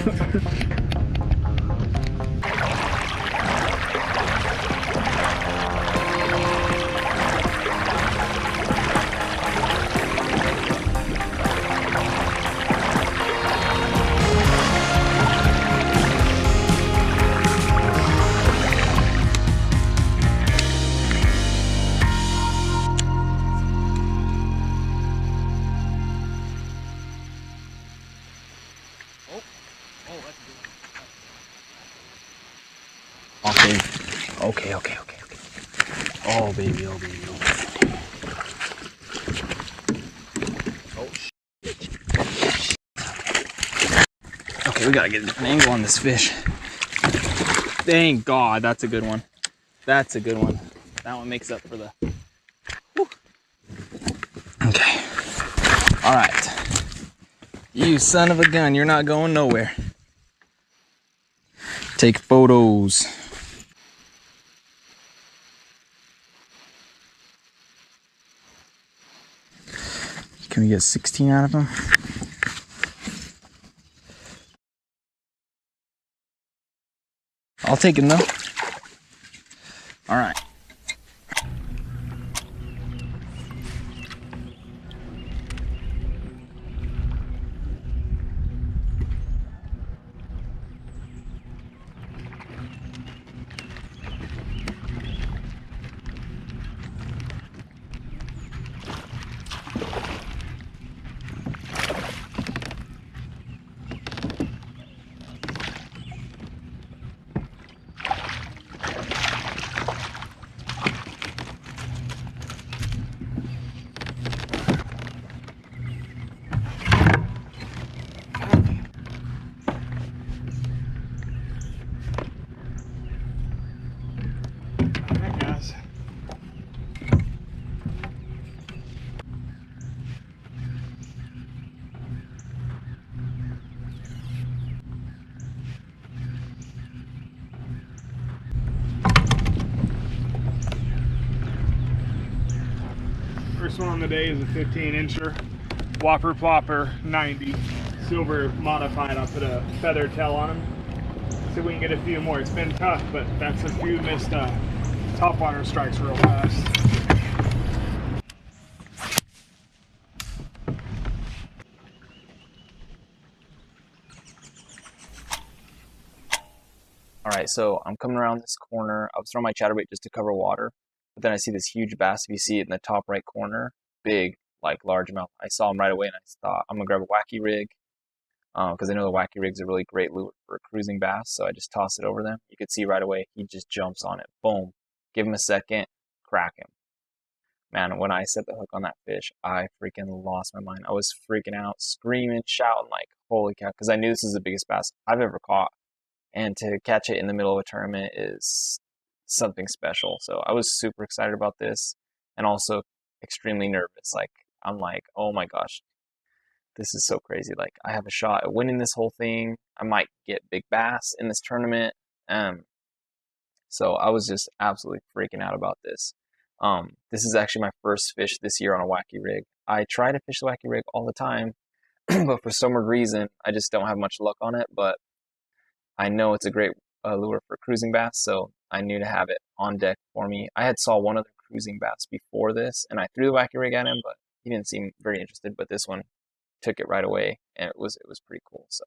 Okay. Oh baby, oh baby, oh baby. Oh shit. Okay, we gotta get a different angle on this fish. Thank God, that's a good one. That's a good one. That one makes up for the... Whew. Okay. All right. You son of a gun, you're not going nowhere. Take photos. Can we get 16 out of them? I'll take him though. All right. First one on the day is a 15-incher, Whopper Plopper 90, silver modified. I'll put a feather tail on him. See if we can get a few more. It's been tough, but that's a few missed topwater strikes real fast. All right, so I'm coming around this corner. I was throwing my chatterbait just to cover water, but then I see this huge bass. If you see it in the top right corner, big, like largemouth. I saw him right away, and I thought I'm gonna grab a wacky rig because I know the wacky rig's a really great lure for a cruising bass. So I just toss it over them. You could see right away he just jumps on it. Boom. Give him a second, crack him. Man, when I set the hook on that fish, I freaking lost my mind. I was freaking out, screaming, shouting like, holy cow, because I knew this is the biggest bass I've ever caught. And to catch it in the middle of a tournament is something special. So I was super excited about this and also extremely nervous. Like, I'm like, oh my gosh, this is so crazy. Like, I have a shot at winning this whole thing. I might get big bass in this tournament. So I was just absolutely freaking out about this. This is actually my first fish this year on a wacky rig. I try to fish the wacky rig all the time, but for some reason, I just don't have much luck on it. But I know it's a great lure for cruising bass, so I knew to have it on deck for me. I had saw one other cruising bass before this, and I threw the wacky rig at him, but he didn't seem very interested. But this one took it right away, and it was pretty cool. So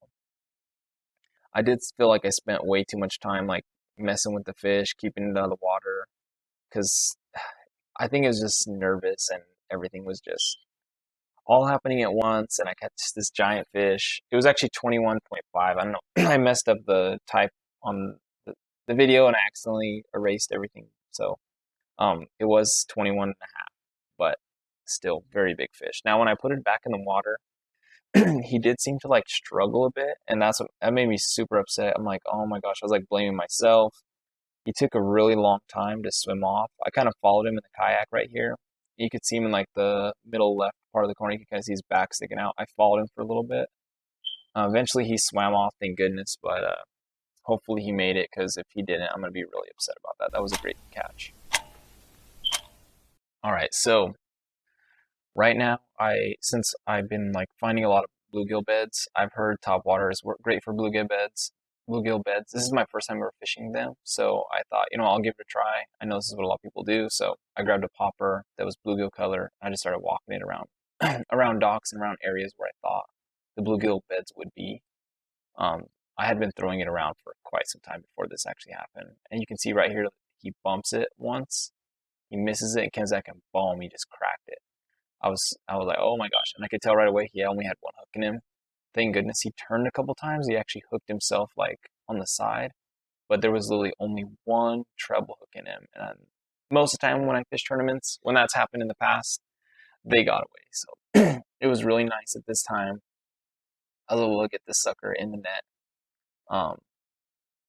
I did feel like I spent way too much time like messing with the fish, keeping it out of the water, because I think it was just nervous and everything was just all happening at once, and I catch this giant fish. It was actually 21.5. I don't know. I messed up the type on the video and I accidentally erased everything. So it was 21 and a half, but still very big fish. Now when I put it back in the water, he did seem to like struggle a bit, and that made me super upset. I'm like, oh my gosh, I was like blaming myself. He took a really long time to swim off. I kind of followed him in the kayak right here. You could see him in like the middle left part of the corner. You can kind of see his back sticking out. I followed him for a little bit. Eventually he swam off, thank goodness, but hopefully he made it, because if he didn't, I'm going to be really upset about that. That was a great catch. All right, so right now, since I've been like finding a lot of bluegill beds. I've heard top water is great for bluegill beds. Bluegill beds. This is my first time ever fishing them, so I thought, I'll give it a try. I know this is what a lot of people do, so I grabbed a popper that was bluegill color. I just started walking it around, around docks and around areas where I thought the bluegill beds would be. I had been throwing it around for quite some time before this actually happened, and you can see right here he bumps it once, he misses it, and comes back and boom, he just cracked it. I was like, oh my gosh, and I could tell right away he only had one hook in him. Thank goodness he turned a couple times. He actually hooked himself like on the side, but there was literally only one treble hook in him. And most of the time when I fish tournaments, when that's happened in the past, they got away. So it was really nice at this time. I was able to get this sucker in the net,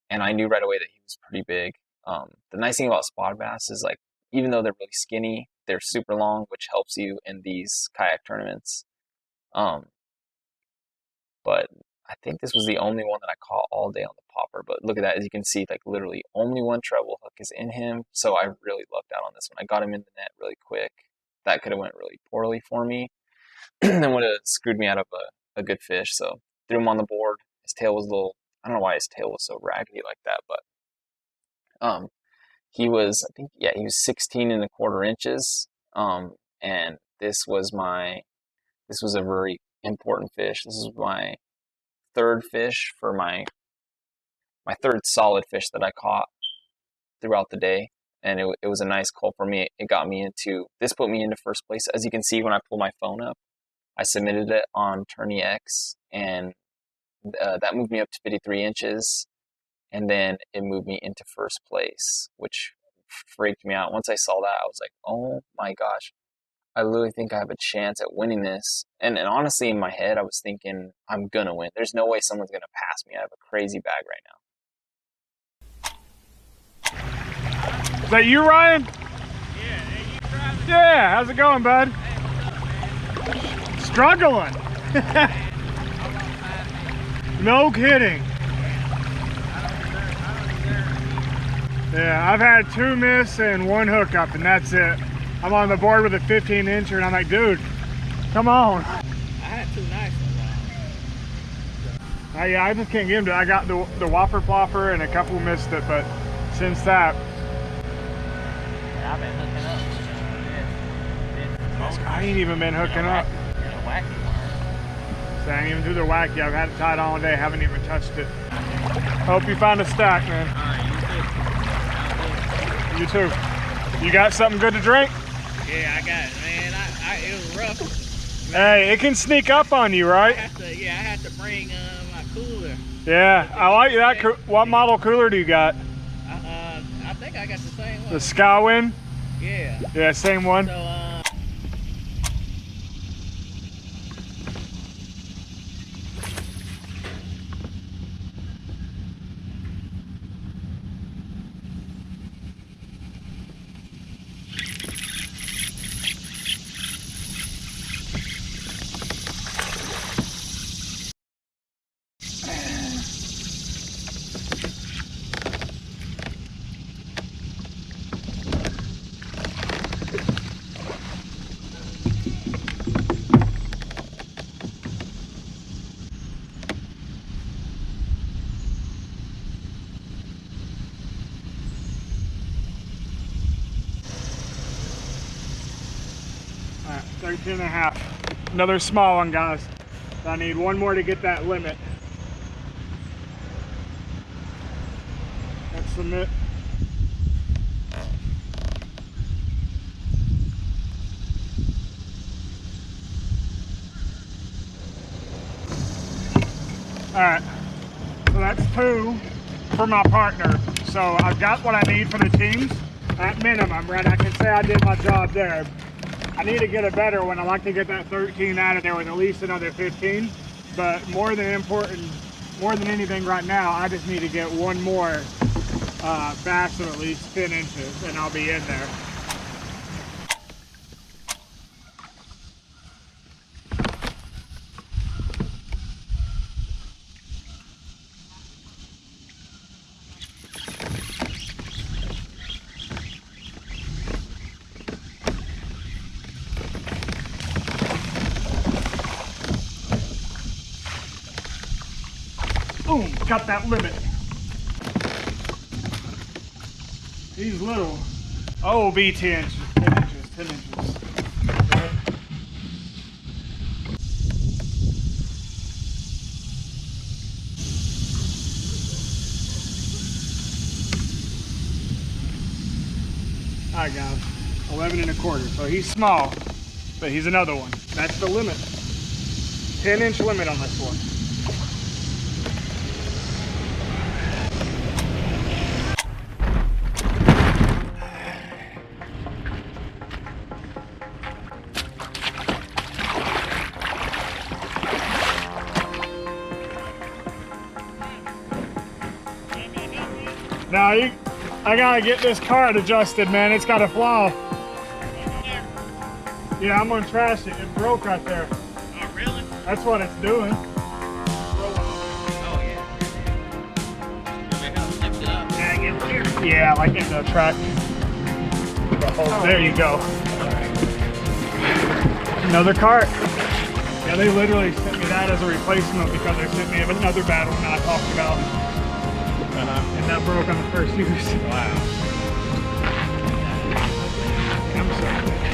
and I knew right away that he was pretty big. The nice thing about spotted bass is like, even though they're really skinny, they're super long, which helps you in these kayak tournaments. But I think this was the only one that I caught all day on the popper. But look at that, as you can see, like literally only one treble hook is in him. So I really lucked out on this one. I got him in the net really quick. That could have went really poorly for me. And would have screwed me out of a good fish. So threw him on the board. His tail was a little, I don't know why his tail was so raggedy like that, but he was, I think, yeah, he was 16.25 inches. And this was a very important fish. This is my third fish for my third solid fish that I caught throughout the day, and it was a nice call for me. It got me this put me into first place. As you can see, when I pull my phone up, I submitted it on Tourney X, and that moved me up to 53 inches, and then it moved me into first place, which freaked me out. Once I saw that, I was like, oh my gosh, I literally think I have a chance at winning this. And honestly, in my head, I was thinking, I'm going to win. There's no way someone's going to pass me. I have a crazy bag right now. Is that you, Ryan? Yeah, hey, you driving? Yeah, how's it going, bud? Hey, Struggling. No kidding. Yeah, I've had 2 miss and 1 hookup, and that's it. I'm on the board with a 15-incher, and I'm like, dude, come on. I had 2 nice ones. Yeah, I just can't get him to. I got the whopper plopper, and a couple missed it, but since that, Yeah, I've been hooking up. I ain't even been hooking up. Wacky one. So I ain't even do the wacky. I've had it tied all day, haven't even touched it. Hope you find a stack, man. Alright, You too. You got something good to drink? yeah, I got it, man. It was rough. Hey, it can sneak up on you, right? I had to bring my cooler. Yeah, I like that. What model cooler do you got? I think I got the same one. The Skywin? Yeah. Yeah, same one. So, All right, 13.5. Another small one, guys. I need 1 more to get that limit. Let's submit. All right, so that's 2 for my partner. So I've got what I need for the teams at minimum, right? I can say I did my job there. I need to get a better one. I like to get that 13 out of there with at least another 15. But more than anything right now, I just need to get 1 more bass of at least 10 inches, and I'll be in there. Boom, got that limit. These little, oh, be 10 inches, 10 inches, 10 inches. All right, guys, 11 1/4. So he's small, but he's another one. That's the limit. 10-inch limit on this one. Now I gotta get this cart adjusted, man. It's got a flaw. Yeah, I'm gonna trash it. It broke right there. Oh, really? That's what it's doing. Oh, yeah. You may have to lift it up. Yeah, get here. Yeah, like in the track. Oh, there you go. Another cart. Yeah, they literally sent me that as a replacement because they sent me another bad one that I talked about. And that broke on the first use. Wow. I'm sorry.